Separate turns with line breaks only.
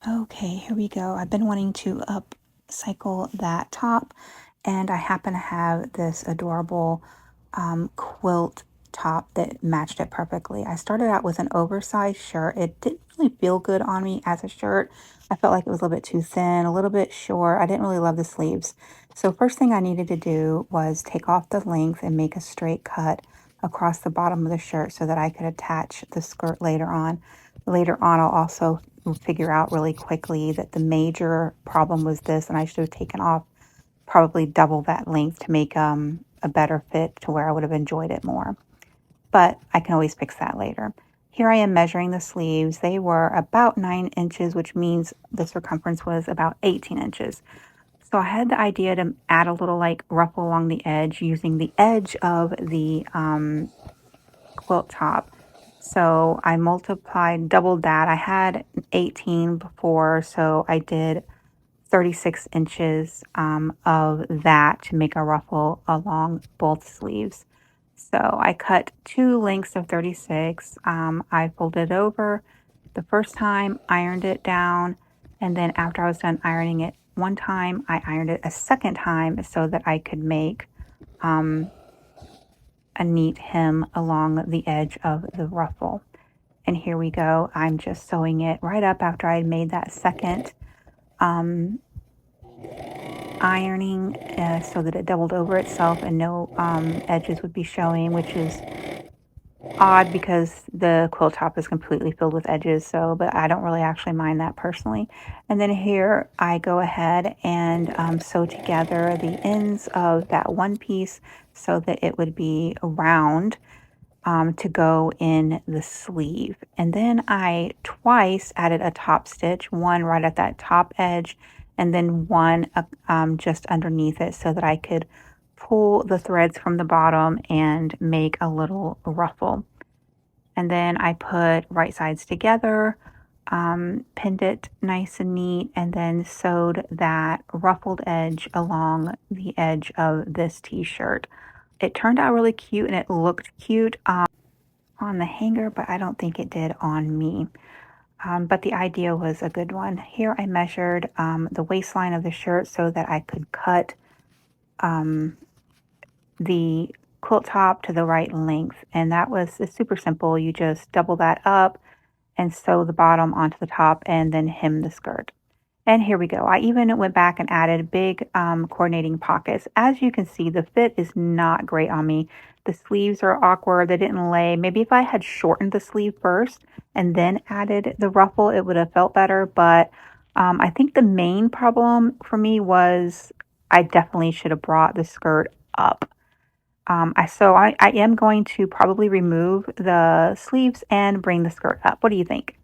Okay, here we go. I've been wanting to upcycle that top, and I happen to have this adorable quilt top that matched it perfectly. I started out with an oversized shirt. It didn't really feel good on me as a shirt. I felt like it was a little bit too thin, a little bit short. I didn't really love the sleeves. So first thing I needed to do was take off the length and make a straight cut across the bottom of the shirt so that I could attach the skirt later on. Later on, I'll also figure out really quickly that the major problem was this, and I should have taken off probably double that length to make a better fit to where I would have enjoyed it more. But I can always fix that later. Here I am measuring the sleeves. They were about 9 inches, which means the circumference was about 18 inches. So I had the idea to add a little like ruffle along the edge using the edge of the quilt top. So I multiplied, doubled that. I had 18 before, so I did 36 inches of that to make a ruffle along both sleeves. So I cut two lengths of 36. I folded it over the first time, ironed it down, and then after I was done ironing it one time, I ironed it a second time so that I could make um, a neat hem along the edge of the ruffle. And here we go. I'm just sewing it right up after I made that second um, ironing so that it doubled over itself and no edges would be showing, which is odd because the quilt top is completely filled with edges. So, but I don't really actually mind that personally. And then here I go ahead and sew together the ends of that one piece so that it would be round to go in the sleeve. And then I twice added a top stitch, one right at that top edge, and then one just underneath it so that I could pull the threads from the bottom and make a little ruffle. And then I put right sides together, pinned it nice and neat, and then sewed that ruffled edge along the edge of this t-shirt. It turned out really cute and it looked cute on the hanger, but I don't think it did on me. But the idea was a good one. Here I measured the waistline of the shirt so that I could cut um, the quilt top to the right length. And that was it's super simple. You just double that up and sew the bottom onto the top and then hem the skirt. And here we go. I even went back and added big coordinating pockets. As you can see, the fit is not great on me. The sleeves are awkward. They didn't lay. Maybe if I had shortened the sleeve first and then added the ruffle, it would have felt better. But I think the main problem for me was I definitely should have brought the skirt up. I am going to probably remove the sleeves and bring the skirt up. What do you think?